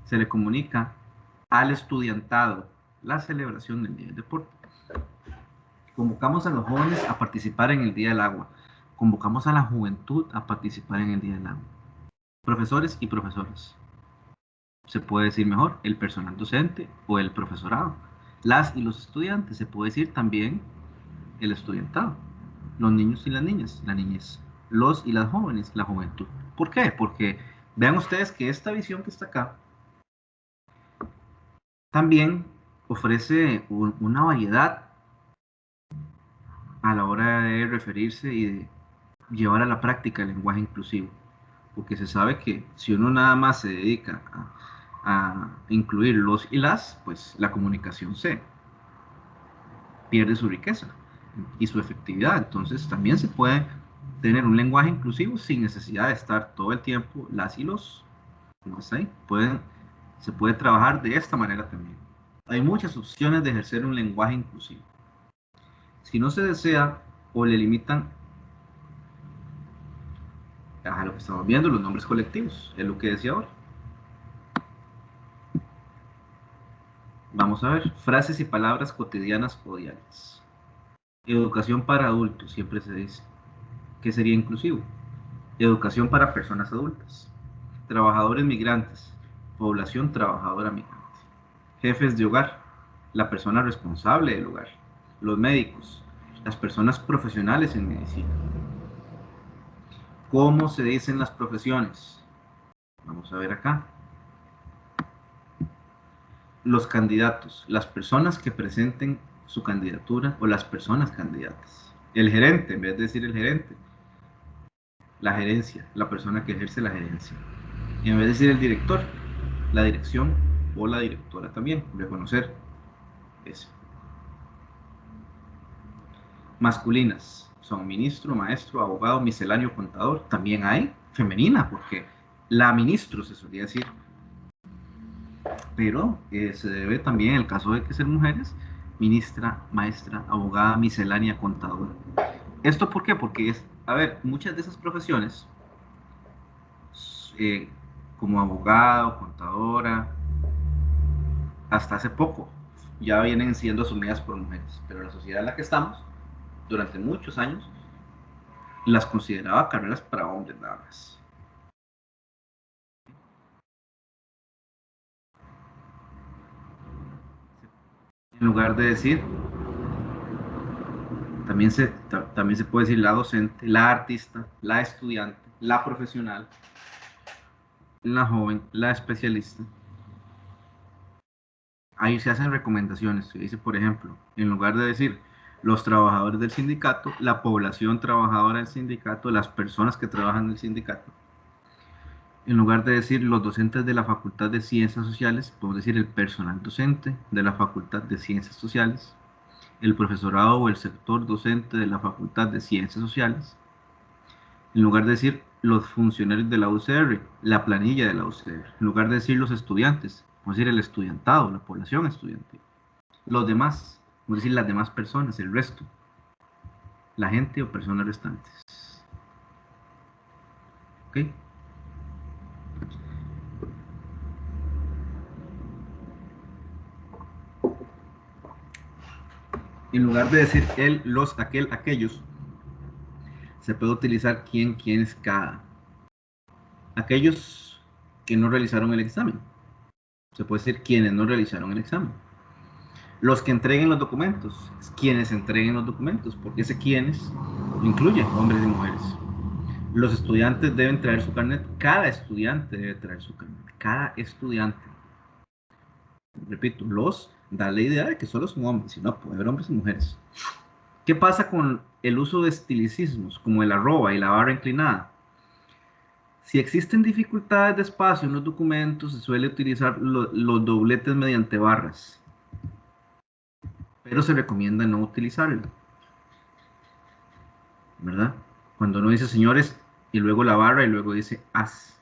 Se le comunica al estudiantado la celebración del Día del Deporte. Convocamos a los jóvenes a participar en el Día del Agua. Convocamos a la juventud a participar en el Día del Agua. Profesores y profesoras. Se puede decir mejor el personal docente o el profesorado. Las y los estudiantes. Se puede decir también el estudiantado. Los niños y las niñas, la niñez. Los y las jóvenes, la juventud. ¿Por qué? Porque vean ustedes que esta visión que está acá también ofrece una variedad a la hora de referirse y de llevar a la práctica el lenguaje inclusivo. Porque se sabe que si uno nada más se dedica a incluir los y las, pues la comunicación se pierde su riqueza y su efectividad. Entonces también se puede tener un lenguaje inclusivo sin necesidad de estar todo el tiempo las y los. No sé, se puede trabajar de esta manera también. Hay muchas opciones de ejercer un lenguaje inclusivo. Si no se desea o le limitan a lo que estamos viendo, los nombres colectivos, es lo que decía ahora. Vamos a ver, frases y palabras cotidianas o diarias. Educación para adultos, siempre se dice. ¿Qué sería inclusivo? Educación para personas adultas. Trabajadores migrantes, población trabajadora migrante. Jefes de hogar, la persona responsable del hogar. Los médicos, las personas profesionales en medicina. ¿Cómo se dicen las profesiones? Vamos a ver acá. Los candidatos, las personas que presenten su candidatura o las personas candidatas. El gerente, en vez de decir el gerente, la gerencia, la persona que ejerce la gerencia. Y en vez de decir el director, la dirección o la directora también, reconocer eso. Masculinas son ministro, maestro, abogado, misceláneo, contador. También hay femenina, porque la ministro se solía decir. Pero se debe también, en el caso de que sean mujeres, ministra, maestra, abogada, miscelánea, contadora. ¿Esto por qué? Porque muchas de esas profesiones, como abogado, contadora, hasta hace poco ya vienen siendo asumidas por mujeres, pero la sociedad en la que estamos, durante muchos años, las consideraba carreras para hombres nada más. En lugar de decir, también se puede decir la docente, la artista, la estudiante, la profesional, la joven, la especialista. Ahí se hacen recomendaciones. Se dice, por ejemplo, en lugar de decir los trabajadores del sindicato, la población trabajadora del sindicato, las personas que trabajan en el sindicato. En lugar de decir los docentes de la Facultad de Ciencias Sociales, podemos decir el personal docente de la Facultad de Ciencias Sociales, el profesorado o el sector docente de la Facultad de Ciencias Sociales. En lugar de decir los funcionarios de la UCR, la planilla de la UCR. En lugar de decir los estudiantes, podemos decir el estudiantado, la población estudiantil. Los demás, podemos decir las demás personas, el resto. La gente o personas restantes. ¿Ok? En lugar de decir él, los, aquel, aquellos, se puede utilizar quién, quiénes, cada. Aquellos que no realizaron el examen. Se puede decir quienes no realizaron el examen. Los que entreguen los documentos, quienes entreguen los documentos, porque ese quienes incluye hombres y mujeres. Los estudiantes deben traer su carnet, cada estudiante debe traer su carnet, cada estudiante. Repito, los da la idea de que solo son hombres, si no, puede haber hombres y mujeres. ¿Qué pasa con el uso de estilicismos como el arroba y la barra inclinada? Si existen dificultades de espacio en los documentos, se suele utilizar los dobletes mediante barras, pero se recomienda no utilizarlo, ¿verdad? Cuando uno dice señores y luego la barra y luego dice as,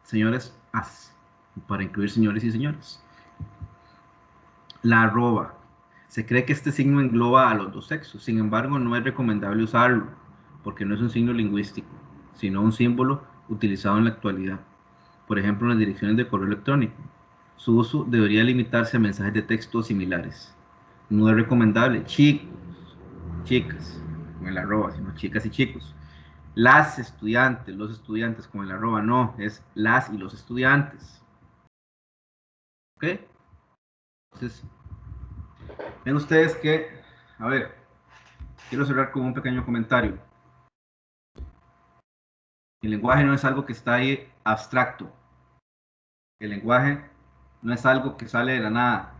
señores as, para incluir señores y señores. La arroba. Se cree que este signo engloba a los dos sexos, sin embargo no es recomendable usarlo, porque no es un signo lingüístico, sino un símbolo utilizado en la actualidad. Por ejemplo, en las direcciones de correo electrónico. Su uso debería limitarse a mensajes de texto similares. No es recomendable chicos, chicas, con el arroba, sino chicas y chicos. Las estudiantes, los estudiantes con el arroba, no, es las y los estudiantes. ¿Ok? Entonces, ven ustedes que, a ver, quiero cerrar con un pequeño comentario. El lenguaje no es algo que está ahí abstracto. El lenguaje no es algo que sale de la nada.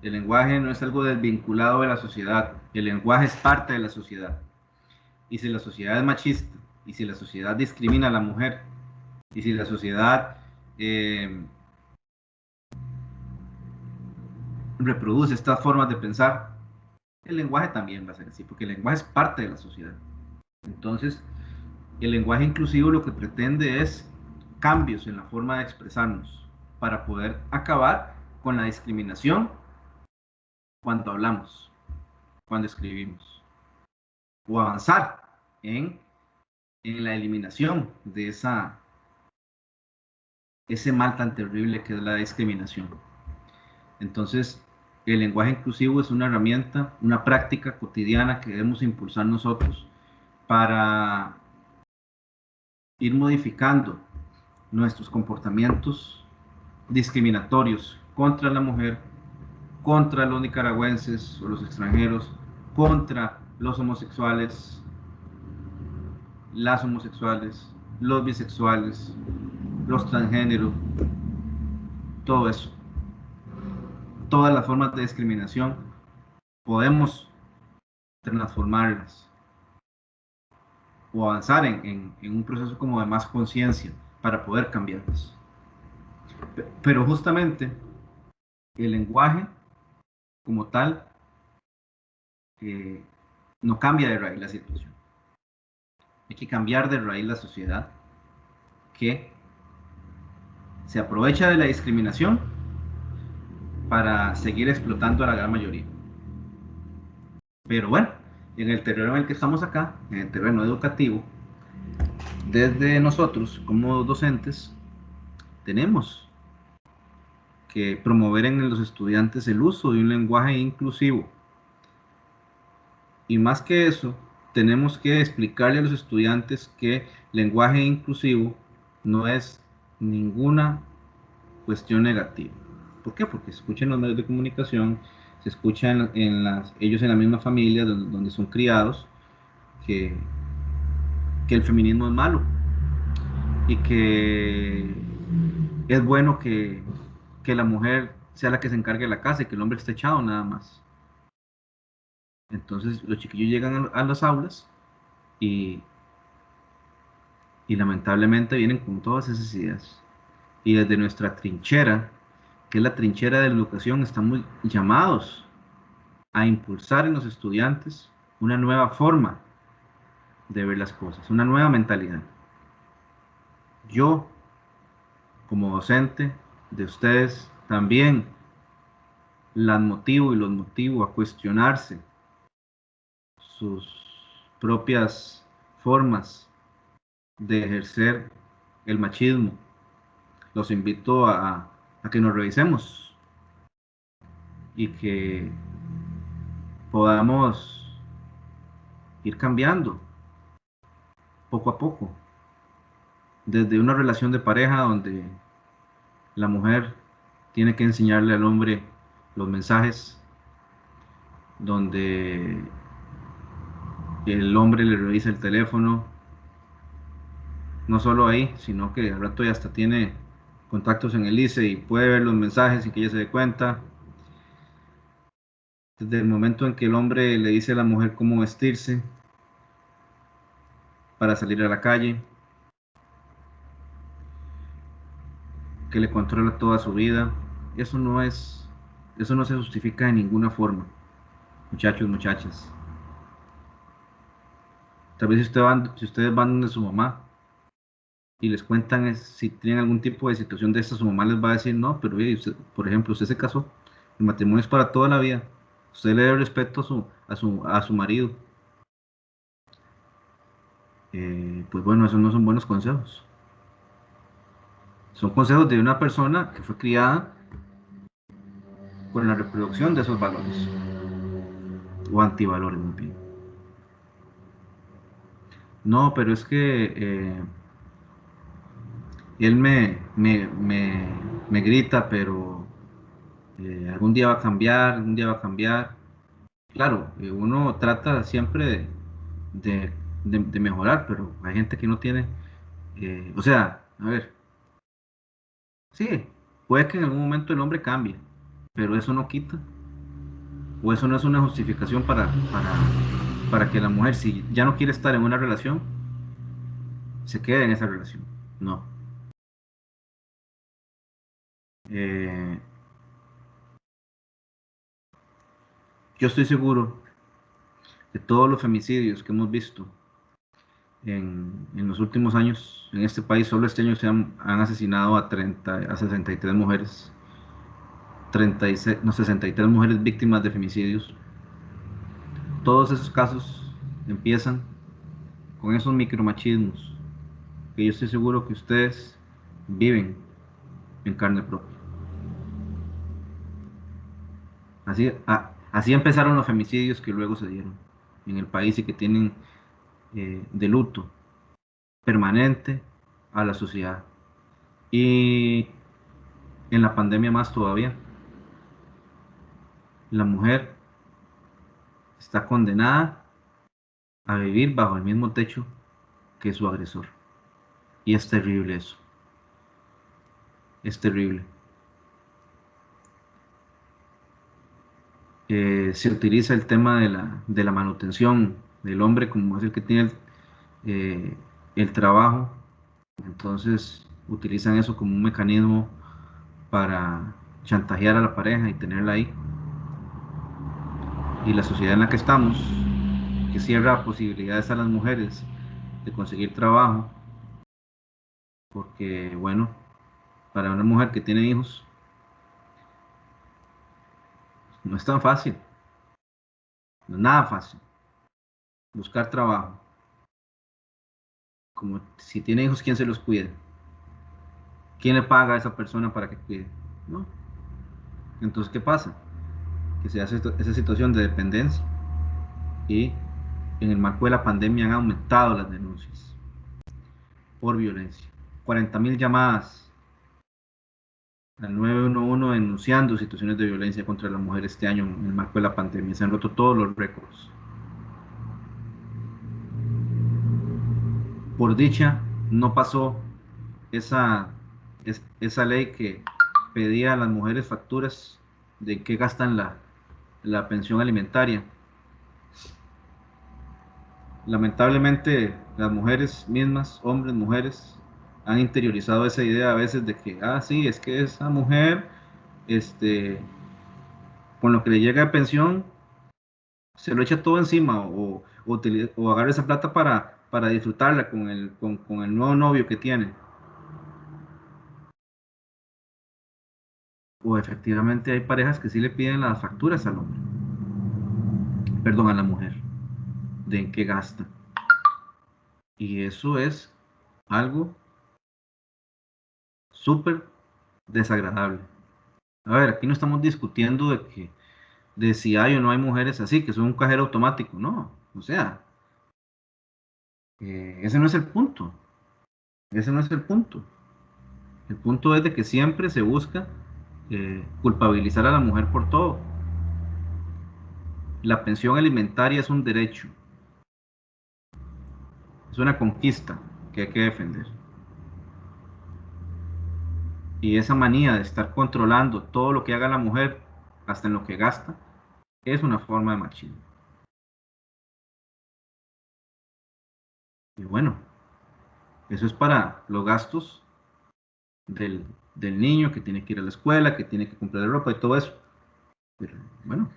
El lenguaje no es algo desvinculado de la sociedad. El lenguaje es parte de la sociedad. Y si la sociedad es machista, y si la sociedad discrimina a la mujer, y si la sociedad reproduce estas formas de pensar, el lenguaje también va a ser así, porque el lenguaje es parte de la sociedad. Entonces, el lenguaje inclusivo lo que pretende es cambios en la forma de expresarnos para poder acabar con la discriminación cuando hablamos, cuando escribimos, o avanzar en la eliminación de ese mal tan terrible que es la discriminación. Entonces, el lenguaje inclusivo es una herramienta, una práctica cotidiana que debemos impulsar nosotros para ir modificando nuestros comportamientos discriminatorios contra la mujer, contra los nicaragüenses o los extranjeros, contra los homosexuales, las homosexuales, los bisexuales, los transgéneros, todo eso. Todas las formas de discriminación podemos transformarlas o avanzar en un proceso como de más conciencia para poder cambiarlas. Pero justamente el lenguaje como tal no cambia de raíz la situación. Hay que cambiar de raíz la sociedad que se aprovecha de la discriminación para seguir explotando a la gran mayoría. Pero bueno, en el terreno en el que estamos acá, en el terreno educativo, desde nosotros como docentes, tenemos que promover en los estudiantes el uso de un lenguaje inclusivo. Y más que eso, tenemos que explicarle a los estudiantes que lenguaje inclusivo no es ninguna cuestión negativa. ¿Por qué? Porque se escucha en los medios de comunicación, se escucha ellos en la misma familia donde son criados, que, que el feminismo es malo y que es bueno que la mujer sea la que se encargue de la casa y que el hombre esté echado nada más. Entonces los chiquillos llegan a las aulas y, y lamentablemente vienen con todas esas ideas. y desde nuestra trinchera, que es la trinchera de la educación, estamos llamados a impulsar en los estudiantes una nueva forma de ver las cosas, una nueva mentalidad. Yo, como docente de ustedes, también las motivo y los motivo a cuestionarse sus propias formas de ejercer el machismo. Los invito a que nos revisemos y que podamos ir cambiando poco a poco, desde una relación de pareja donde la mujer tiene que enseñarle al hombre los mensajes, donde el hombre le revisa el teléfono, no solo ahí, sino que al rato ya hasta tiene contactos en el ICE y puede ver los mensajes sin que ella se dé cuenta. Desde el momento en que el hombre le dice a la mujer cómo vestirse para salir a la calle, que le controla toda su vida, eso no es, eso no se justifica de ninguna forma, muchachos, muchachas. Tal vez si ustedes van donde su mamá y les cuentan si tienen algún tipo de situación de esta, su mamá les va a decir, no, pero usted, por ejemplo, usted se casó, el matrimonio es para toda la vida, usted le debe respeto a su marido. Pues bueno, esos no son buenos consejos. Son consejos de una persona que fue criada con la reproducción de esos valores, o antivalores, muy bien. No, pero es que él me grita, pero algún día va a cambiar, algún día va a cambiar. Claro, uno trata siempre de, de mejorar, pero hay gente que no tiene, o sea, a ver, sí, puede que en algún momento el hombre cambie, pero eso no quita, o eso no es una justificación para que la mujer, si ya no quiere estar en una relación, se quede en esa relación. No. Eh, yo estoy seguro de todos los femicidios que hemos visto en los últimos años en este país. Solo este año han asesinado a 63 mujeres, 36, no, 63 mujeres víctimas de femicidios. Todos esos casos empiezan con esos micromachismos que yo estoy seguro que ustedes viven en carne propia. Así empezaron los femicidios que luego se dieron en el país y que tienen de luto permanente a la sociedad. Y en la pandemia más todavía, la mujer está condenada a vivir bajo el mismo techo que su agresor. Y es terrible eso, es terrible. Se utiliza el tema de la manutención del hombre como es el que tiene eh, el trabajo, entonces utilizan eso como un mecanismo para chantajear a la pareja y tenerla ahí. Y la sociedad en la que estamos, que cierra posibilidades a las mujeres de conseguir trabajo, porque bueno, para una mujer que tiene hijos no es tan fácil, no es nada fácil buscar trabajo. Como si tiene hijos, ¿quién se los cuida? ¿Quién le paga a esa persona para que cuide? ¿No? Entonces, ¿qué pasa? Que se hace esa situación de dependencia y en el marco de la pandemia han aumentado las denuncias por violencia. 40.000 llamadas al 911 denunciando situaciones de violencia contra la mujer este año en el marco de la pandemia. Se han roto todos los récords. Por dicha, no pasó esa, esa ley que pedía a las mujeres facturas de qué gastan la pensión alimentaria. Lamentablemente, las mujeres mismas, hombres, mujeres, han interiorizado esa idea a veces de que, ah, sí, es que esa mujer, con lo que le llega de pensión, se lo echa todo encima o agarra esa plata para disfrutarla con el nuevo novio que tiene. O efectivamente hay parejas que sí le piden las facturas al hombre, perdón, a la mujer, de en qué gasta. Y eso es algo súper desagradable. A ver, aquí no estamos discutiendo de si hay o no hay mujeres así, que son un cajero automático, no. O sea, ese no es el punto. Ese no es el punto. El punto es de que siempre se busca culpabilizar a la mujer por todo. La pensión alimentaria es un derecho, es una conquista que hay que defender. Y esa manía de estar controlando todo lo que haga la mujer, hasta en lo que gasta, es una forma de machismo. Y bueno, eso es para los gastos del, del niño que tiene que ir a la escuela, que tiene que comprar ropa y todo eso. Pero bueno,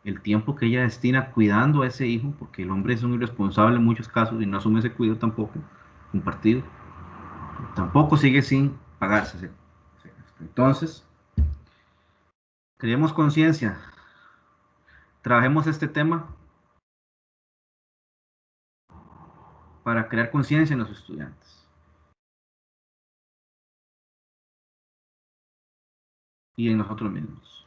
el tiempo que ella destina cuidando a ese hijo, porque el hombre es un irresponsable en muchos casos y no asume ese cuidado tampoco compartido, tampoco sigue sin pagarse. Entonces, creemos conciencia, trabajemos este tema para crear conciencia en los estudiantes y en nosotros mismos.